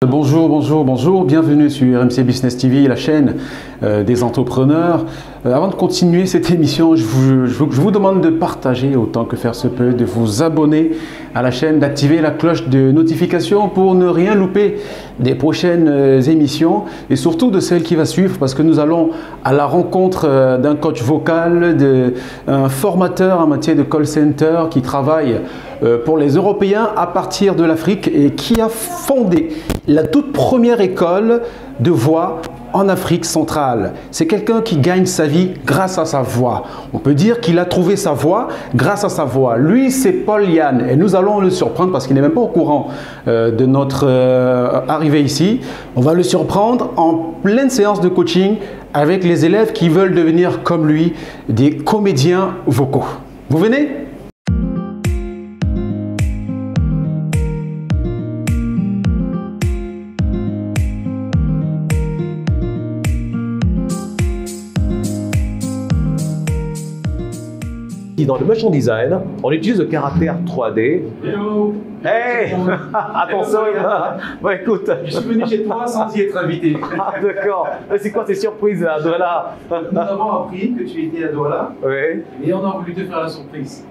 Bonjour, bonjour, bonjour, bienvenue sur RMC Business TV, la chaîne des entrepreneurs. Avant de continuer cette émission, je vous demande de partager autant que faire se peut, de vous abonner à la chaîne, d'activer la cloche de notification pour ne rien louper des prochaines émissions et surtout de celle qui va suivre parce que nous allons à la rencontre d'un coach vocal, d'un formateur en matière de call center qui travaille pour les Européens à partir de l'Afrique et qui a fondé la toute première école de voix en Afrique centrale. C'est quelqu'un qui gagne sa vie grâce à sa voix. On peut dire qu'il a trouvé sa voix grâce à sa voix. Lui, c'est Paul Yann et nous allons le surprendre parce qu'il n'est même pas au courant de notre arrivée ici. On va le surprendre en pleine séance de coaching avec les élèves qui veulent devenir comme lui des comédiens vocaux. Vous venez ? Dans le motion design, on utilise le caractère 3D. Hello. Hey. Attention, bon, écoute. Je suis venu chez toi sans y être invité. Ah, d'accord. C'est quoi ces surprises à Douala? Nous avons appris que tu étais à Douala. Oui. Et on a voulu te faire la surprise.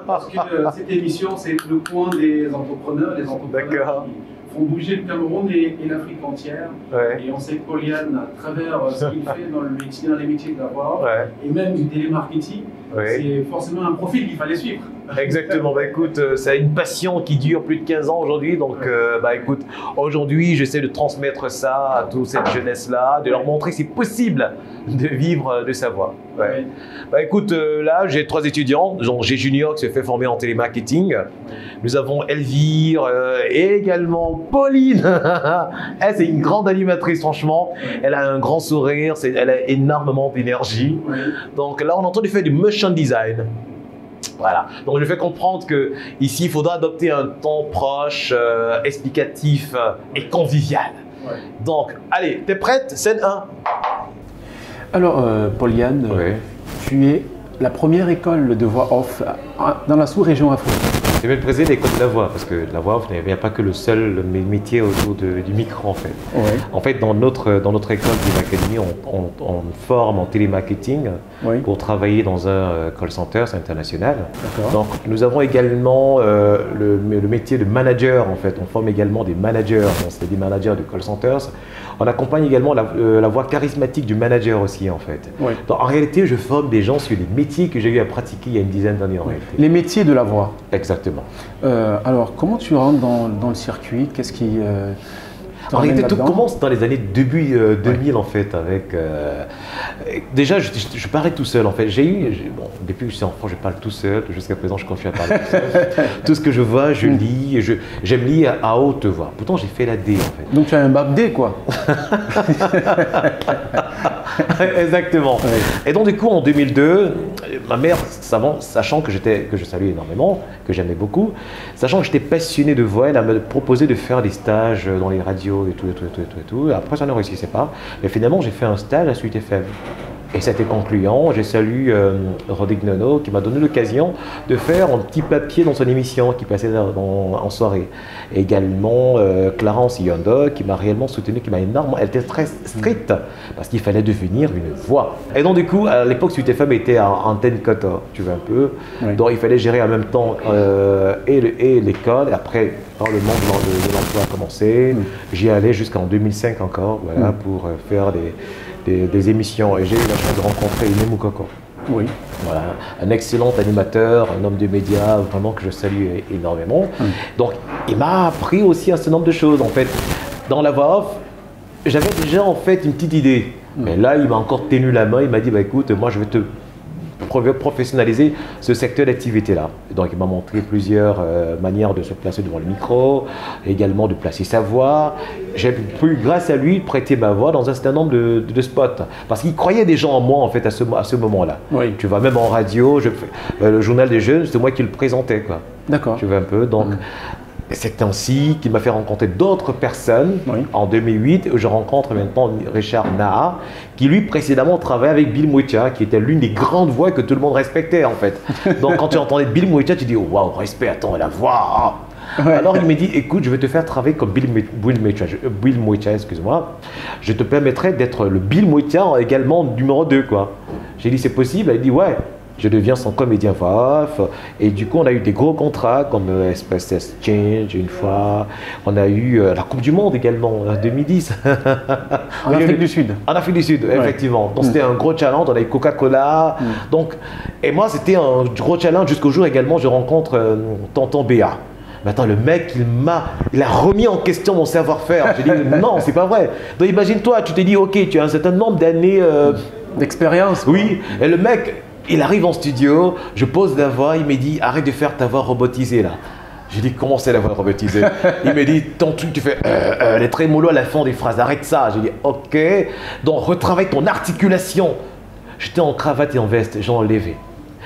Parce que cette émission, c'est le coin des entrepreneurs, les entrepreneurs qui font bouger le Cameroun et l'Afrique entière. Ouais. Et on sait que Paul Yann, à travers ce qu'il fait dans les métiers de la voix, Ouais. et même du télémarketing, c'est forcément un profil qu'il fallait suivre. Exactement. Bah écoute, c'est une passion qui dure plus de 15 ans aujourd'hui. Donc, bah écoute, aujourd'hui, j'essaie de transmettre ça à toute cette jeunesse-là, de leur montrer que c'est possible de vivre de sa voix. Ouais. Bah écoute, là, j'ai 3 étudiants. J'ai Junior qui se fait former en télémarketing. Nous avons Elvire et également Pauline. Elle, c'est une grande animatrice, franchement. Elle a un grand sourire, elle a énormément d'énergie. Donc là, on entend du fait du motion design. Voilà. Donc je fais comprendre que ici, il faudra adopter un ton proche, explicatif et convivial. Donc, allez, t'es prête? Scène 1. Alors, Paul Yann, tu es la première école de voix off dans la sous-région africaine. Je vais présenter l'école de la voix, parce que la voix, il n'y a pas que le seul métier autour du micro en fait. Ouais. En fait, dans notre école de l'académie, on forme en télémarketing pour travailler dans un call center international. Donc, nous avons également le métier de manager en fait. On forme également des managers, c'est des managers de call centers. On accompagne également la voix charismatique du manager aussi en fait. Donc, en réalité, je forme des gens sur les métiers que j'ai eu à pratiquer il y a une dizaine d'années en réalité. Les métiers de la voix. Exactement. Alors, comment tu rentres dans le circuit? Qu'est-ce qui en réalité, tout commence dans les années début 2000 en fait. Avec déjà, je parlais tout seul en fait. Bon, depuis que je suis enfant, je parle tout seul. Jusqu'à présent, je continue à parler tout seul. Tout ce que je vois, je lis. J'aime lire à haute voix. Pourtant, j'ai fait la D en fait. Donc, tu as un bac D quoi. Exactement. Et donc du coup, en 2002, ma mère, sachant que je saluais énormément, que j'aimais beaucoup, sachant que j'étais passionné de voix, elle m'a proposé de faire des stages dans les radios et tout. Après, ça ne réussissait pas. Mais finalement, j'ai fait un stage à Suite FM. Et c'était concluant. J'ai salué Rodrigue Nono qui m'a donné l'occasion de faire un petit papier dans son émission qui passait en soirée. Et également Clarence Yondo qui m'a réellement soutenu, qui m'a énormément. Elle était très stricte parce qu'il fallait devenir une voix. Et donc du coup, à l'époque, Suite FM était à antenne quota, tu vois un peu. Donc il fallait gérer en même temps et l'école. Et après, quand le monde de l'emploi a commencé, j'y allais jusqu'en 2005 encore, voilà, pour faire des émissions. Et j'ai eu la chance de rencontrer Iné Moukoko. Oui. Voilà, un excellent animateur, un homme de médias, vraiment que je salue énormément. Donc, il m'a appris aussi un certain nombre de choses. En fait, dans la voix off, j'avais déjà en fait une petite idée. Mais là, il m'a encore tenu la main. Il m'a dit, bah, écoute, moi, je vais te professionnaliser ce secteur d'activité-là. Donc, il m'a montré plusieurs manières de se placer devant le micro, également de placer sa voix. J'ai pu, grâce à lui, prêter ma voix dans un certain nombre de spots. Parce qu'il croyait des gens en moi, en fait, à ce moment-là. Tu vois, même en radio, le journal des jeunes, c'était moi qui le présentais, quoi. D'accord. Tu vois un peu. Donc, c'est ainsi qu'il m'a fait rencontrer d'autres personnes. En 2008, je rencontre maintenant Richard Naha, qui lui précédemment travaillait avec Bill Mouitia, qui était l'une des grandes voix que tout le monde respectait en fait. Donc quand tu entendais Bill Mouitia, tu dis oh, waouh, respect, attends, la voix. Ouais. Alors il m'a dit, écoute, je vais te faire travailler comme Bill Moïta, excuse-moi. Je te permettrai d'être le Bill Moïta également numéro 2, quoi. J'ai dit, c'est possible? Il dit, ouais. Je deviens son comédien voix off. Et du coup, on a eu des gros contrats comme Express Exchange une fois. On a eu la Coupe du Monde également en 2010. En Afrique du Sud. En Afrique du Sud, effectivement. Donc c'était un gros challenge. On a eu Coca-Cola. Donc, et moi, c'était un gros challenge jusqu'au jour également je rencontre Tonton Béa. Mais attends, le mec, il a remis en question mon savoir-faire. J'ai dit, non, c'est pas vrai. Donc imagine-toi, tu t'es dit, ok, tu as un certain nombre d'années d'expérience. Oui, et le mec, il arrive en studio, je pose la voix, il me dit, arrête de faire ta voix robotisée là. J'ai dit, comment c'est la voix robotisée? Il me dit, ton truc, tu fais les trémolos à la fin des phrases, arrête ça. J'ai dit, ok, donc retravaille ton articulation. J'étais en cravate et en veste, j'ai enlevé.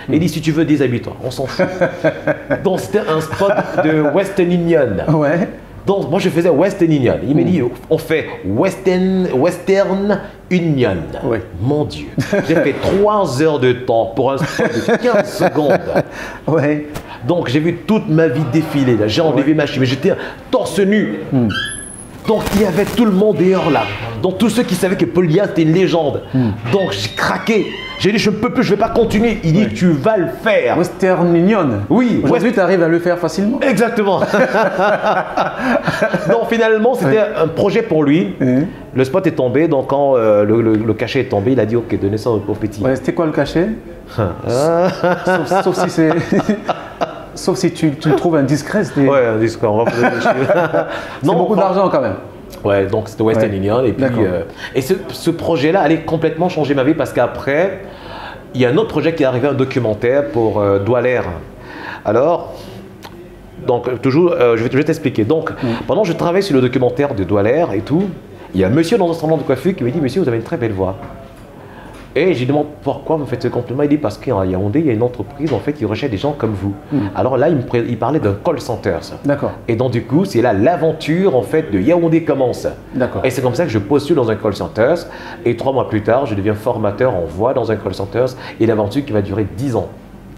Il dit, si tu veux, déshabille-toi, on s'en fout. Donc c'était un spot de Western Union. Ouais. Donc moi je faisais Western Union. Il m'a dit, on fait Western Union. Oui. Mon Dieu, j'ai fait 3 heures de temps pour un spot de 15 secondes. Ouais. Donc j'ai vu toute ma vie défiler là. J'ai enlevé ma chimie, mais j'étais torse nu. Donc il y avait tout le monde dehors là. Donc tous ceux qui savaient que Paul Liat était une légende. Donc j'ai craqué. J'ai dit, je ne peux plus, je ne vais pas continuer. Il dit, tu vas le faire. Western Union. Oui. Aujourd'hui, tu arrives à le faire facilement. Exactement. Donc finalement, c'était un projet pour lui. Le spot est tombé, donc quand le cachet est tombé, il a dit, ok, donnez ça au petit. Ouais, c'était quoi le cachet? sauf si c'est... Sauf si tu le trouves indiscret. Ouais, indiscret, on va poser des chiffres. C'est beaucoup d'argent quand même. Ouais, donc c'était Western Union. Et puis, ce projet-là allait complètement changer ma vie parce qu'après, il y a un autre projet qui est arrivé, un documentaire pour Doualaire. Alors, donc toujours, je vais t'expliquer. Donc, pendant que je travaille sur le documentaire de Doualaire et tout, il y a un monsieur dans un salon de coiffure qui me dit, monsieur, vous avez une très belle voix. Et je lui demande pourquoi vous me faites ce compliment. Il dit parce qu'à Yaoundé, il y a une entreprise en fait qui recherche des gens comme vous. Alors là, il parlait d'un call center. D'accord. Et donc du coup, c'est là l'aventure en fait de Yaoundé commence. D'accord. Et c'est comme ça que je postule dans un call center. Et 3 mois plus tard, je deviens formateur en voix dans un call center. Et l'aventure qui va durer 10 ans.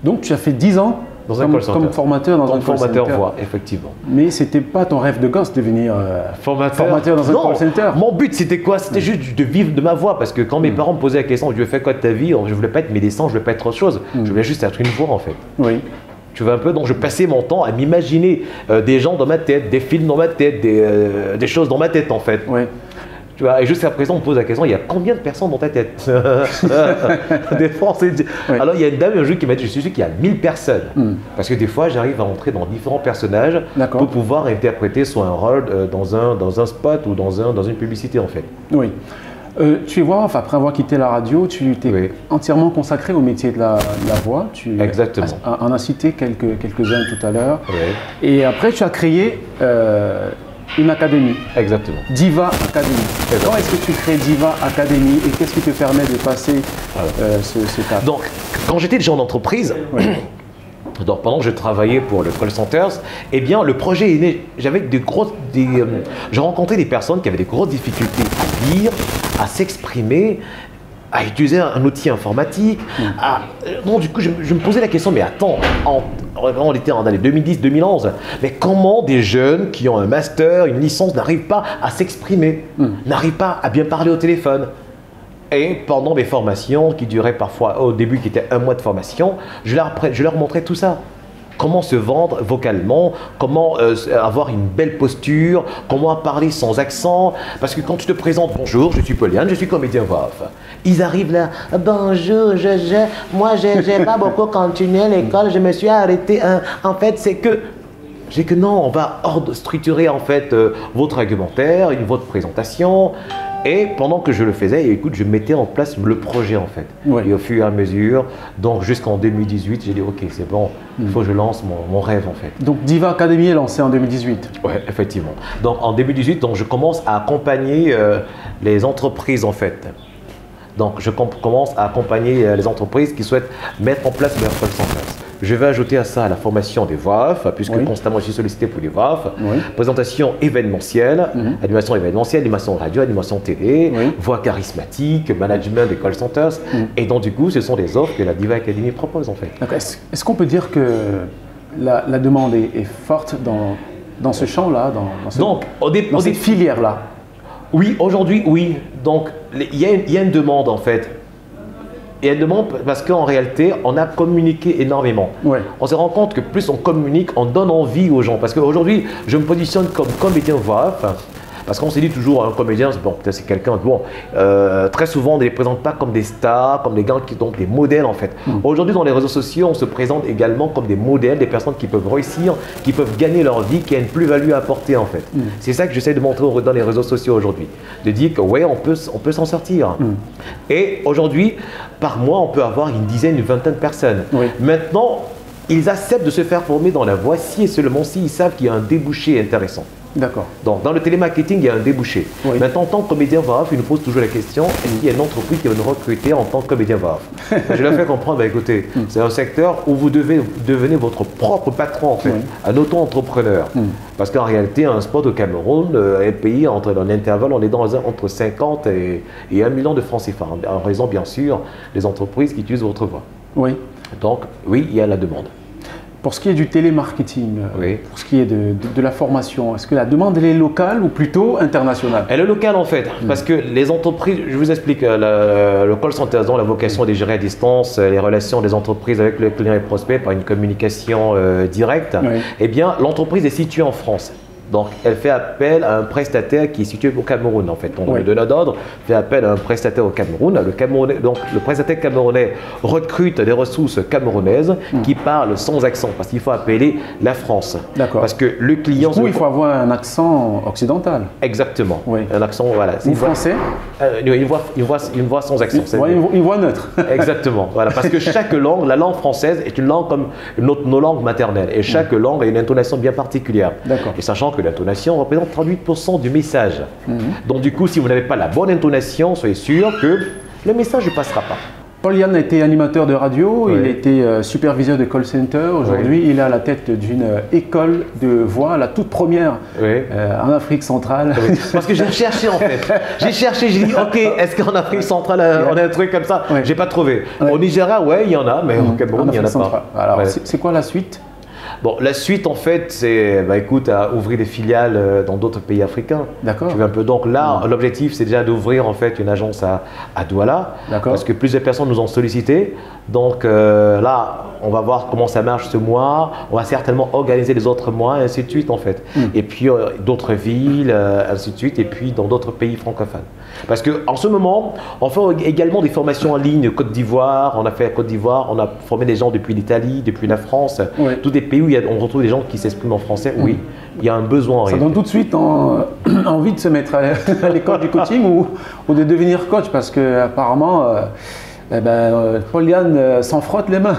Donc tu as fait 10 ans dans un call center. Comme formateur dans un call center. Formateur voix, effectivement. Mais c'était pas ton rêve de gosse de devenir formateur dans un call center. Mon but c'était quoi? C'était juste de vivre de ma voix parce que quand mes parents me posaient la question, je fais quoi de ta vie? Je voulais pas être médecin, je voulais pas être autre chose. Je voulais juste être une voix en fait. Oui. Tu vois un peu, donc je passais mon temps à m'imaginer des gens dans ma tête, des films dans ma tête, des choses dans ma tête en fait. Oui. Tu vois, et jusqu'à présent, on me pose la question, il y a combien de personnes dans ta tête? Des fois, alors, il y a une dame un jour qui m'a dit, je suis sûr qu'il y a 1000 personnes. Parce que des fois, j'arrive à entrer dans différents personnages pour pouvoir interpréter soit un rôle dans un spot ou dans une publicité, en fait. Oui. Tu es voix off, après avoir quitté la radio, tu t'es entièrement consacré au métier de la voix. Exactement. On a cité quelques-uns tout à l'heure. Oui. Et après, tu as créé une académie. Exactement. Diva Academy. Comment est-ce que tu crées Diva Academy et qu'est-ce qui te permet de passer ce cap? Donc, quand j'étais déjà en entreprise, donc pendant que je travaillais pour le call center, eh bien le projet est né. J'avais je rencontrais des personnes qui avaient des grosses difficultés à lire, à s'exprimer, à utiliser un outil informatique. Donc du coup, je me posais la question, mais attends, on était en année 2010-2011, mais comment des jeunes qui ont un master, une licence, n'arrivent pas à s'exprimer, n'arrivent pas à bien parler au téléphone? Et pendant mes formations, qui duraient parfois au début, qui étaient 1 mois de formation, je leur montrais tout ça. Comment se vendre vocalement, comment avoir une belle posture, comment parler sans accent. Parce que quand tu te présentes, bonjour, je suis Pauliane, je suis comédien voix off. Ils arrivent là, bonjour, moi j'ai pas beaucoup continué l'école, je me suis arrêté. En fait, c'est que non, on va structurer en fait votre argumentaire, votre présentation. Et pendant que je le faisais, écoute, je mettais en place le projet en fait. Et au fur et à mesure, donc jusqu'en 2018, j'ai dit ok, c'est bon, il faut que je lance mon rêve en fait. Donc Diva Academy est lancée en 2018. Oui, effectivement. Donc en 2018, donc, je commence à accompagner les entreprises en fait. Donc je commence à accompagner les entreprises qui souhaitent mettre en place leur call center. Je vais ajouter à ça la formation des voix off, puisque constamment je suis sollicité pour les voix off. Présentation événementielle, animation événementielle, animation radio, animation télé, voix charismatique, management des call centers. Et donc du coup, ce sont des offres que la Diva Academy propose en fait. Est-ce qu'on peut dire que la demande est forte dans ce champ-là, dans cette filière-là. Oui, aujourd'hui, oui. Donc, il y a une demande en fait. Il y a une demande parce qu'en réalité, on a communiqué énormément. Ouais. On se rend compte que plus on communique, on donne envie aux gens. Parce qu'aujourd'hui, je me positionne comme comédien voix off. Parce qu'on s'est dit toujours, un comédien, bon, peut-être c'est quelqu'un, bon, très souvent on ne les présente pas comme des stars, comme des gens qui sont des modèles en fait. Aujourd'hui dans les réseaux sociaux, on se présente également comme des modèles, des personnes qui peuvent réussir, qui peuvent gagner leur vie, qui a une plus-value à apporter en fait. C'est ça que j'essaie de montrer dans les réseaux sociaux aujourd'hui. De dire que ouais, on peut s'en sortir. Et aujourd'hui, par mois, on peut avoir une dizaine, une vingtaine de personnes. Oui. Maintenant, ils acceptent de se faire former dans la voix si et seulement s'ils savent qu'il y a un débouché intéressant. D'accord. Donc, dans le télémarketing, il y a un débouché. Oui. Maintenant, en tant que comédien voix off, il nous pose toujours la question, est-ce qu'il y a une entreprise qui va nous recruter en tant que comédien voix off? Je leur fais comprendre, bah, écoutez, c'est un secteur où vous devez devenir votre propre patron, en fait, un auto-entrepreneur. Parce qu'en réalité, un spot au Cameroun, un pays, dans l'intervalle, on est entre 50 et 1 million de francs CFA, en raison, bien sûr, des entreprises qui utilisent votre voix. Oui. Donc, oui, il y a la demande. Pour ce qui est du télémarketing, oui. Pour ce qui est de la formation, est-ce que la demande elle est locale ou plutôt internationale? Elle est locale en fait, parce que les entreprises, je vous explique, le call center, la vocation est de gérer à distance les relations des entreprises avec le client et prospect par une communication directe. Oui. Eh bien, l'entreprise est située en France. Donc, elle fait appel à un prestataire qui est situé au Cameroun, en fait. Donc, le donneur d'ordre fait appel à un prestataire au Cameroun. Donc, le prestataire camerounais recrute des ressources camerounaises qui parlent sans accent, parce qu'il faut appeler la France. D'accord. Parce que le client... Du coup, il faut avoir un accent occidental. Exactement. Oui. Un accent, voilà. Ou français une voix sans accent. Une voix neutre. Exactement. Voilà. Parce que chaque langue, la langue française est une langue comme nos langues maternelles. Et chaque langue a une intonation bien particulière. D'accord. Et sachant que l'intonation représente 38% du message. Donc du coup, si vous n'avez pas la bonne intonation, soyez sûr que le message ne passera pas. Paul Yann a été animateur de radio, il a été superviseur de call center. Aujourd'hui, il est à la tête d'une école de voix, la toute première en Afrique centrale. Parce que j'ai cherché en fait. J'ai cherché, j'ai dit ok, est-ce qu'en Afrique centrale on a un truc comme ça? J'ai pas trouvé. Au Nigeria, il y en a, mais au Cameroun, il n'y en a pas. Alors, c'est quoi la suite? Bon, la suite, en fait, c'est, écoute, à ouvrir des filiales dans d'autres pays africains. D'accord. Tu vois un peu. Donc là, l'objectif, c'est déjà d'ouvrir en fait une agence à Douala. D'accord. Parce que plusieurs personnes nous ont sollicité. Donc là, on va voir comment ça marche ce mois. On va certainement organiser les autres mois, et ainsi de suite, en fait. Et puis d'autres villes, ainsi de suite, et puis dans d'autres pays francophones. Parce qu'en ce moment, on fait également des formations en ligne, Côte d'Ivoire. On a fait à Côte d'Ivoire, on a formé des gens depuis l'Italie, depuis la France, tous des pays où on retrouve des gens qui s'expriment en français. Oui, il y a un besoin. Ça donne tout de suite envie de se mettre à l'école du coaching ou de devenir coach, parce que apparemment, Paul Yann s'en frotte les mains.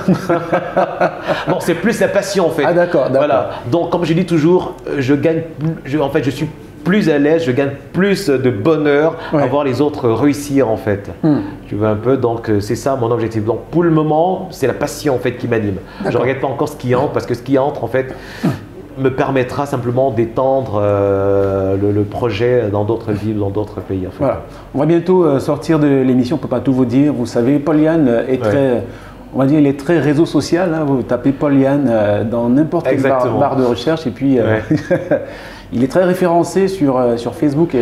Non, c'est plus la passion en fait. Ah d'accord. Voilà. Donc comme je dis toujours, je suis plus à l'aise, je gagne plus de bonheur à voir les autres réussir en fait. Tu vois un peu, donc c'est ça mon objectif. Donc pour le moment, c'est la passion en fait qui m'anime. Je ne regrette pas encore ce qui entre, parce que ce qui entre en fait me permettra simplement d'étendre le projet dans d'autres villes, dans d'autres pays. En fait. Voilà. On va bientôt sortir de l'émission, on ne peut pas tout vous dire. Vous savez, Paul Yann est très... On va dire il est très réseau social, hein. Vous tapez Paul Yann dans n'importe quelle barre de recherche et puis il est très référencé sur Facebook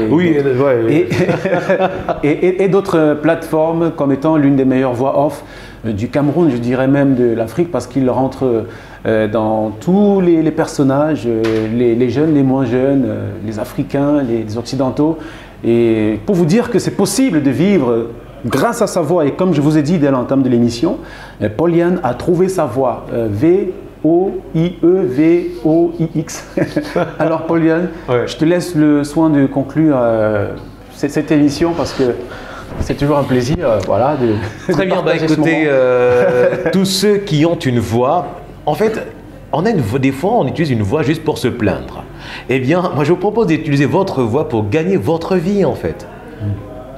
et d'autres plateformes comme étant l'une des meilleures voix off du Cameroun, je dirais même de l'Afrique, parce qu'il rentre dans tous les personnages, les jeunes, les moins jeunes, les Africains, les Occidentaux. Et pour vous dire que c'est possible de vivre grâce à sa voix, et comme je vous ai dit dès l'entame de l'émission, Paul Yann a trouvé sa voix, V-O-I-E-V-O-I-X. Alors Paul Yann, je te laisse le soin de conclure cette émission, parce que c'est toujours un plaisir de Très bien, écoutez, tous ceux qui ont une voix, en fait, des fois on utilise une voix juste pour se plaindre. Eh bien, moi je vous propose d'utiliser votre voix pour gagner votre vie en fait.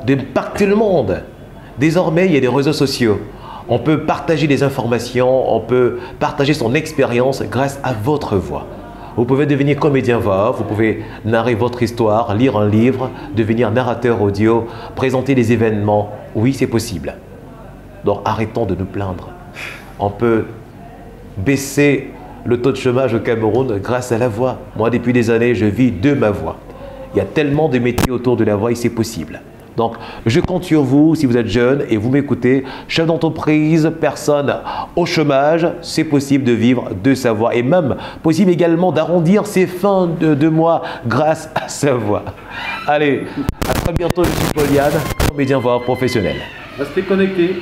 De partout le monde. Désormais, il y a des réseaux sociaux. On peut partager des informations, on peut partager son expérience grâce à votre voix. Vous pouvez devenir comédien voix, vous pouvez narrer votre histoire, lire un livre, devenir narrateur audio, présenter des événements. Oui, c'est possible. Donc arrêtons de nous plaindre. On peut baisser le taux de chômage au Cameroun grâce à la voix. Moi, depuis des années, je vis de ma voix. Il y a tellement de métiers autour de la voix et c'est possible. Donc, je compte sur vous, si vous êtes jeune et vous m'écoutez, chef d'entreprise, personne au chômage, c'est possible de vivre de sa voix et même possible également d'arrondir ses fins de mois grâce à sa voix. Allez, à très bientôt, je suis Paul Yann, comédien voix professionnel. Restez connectés.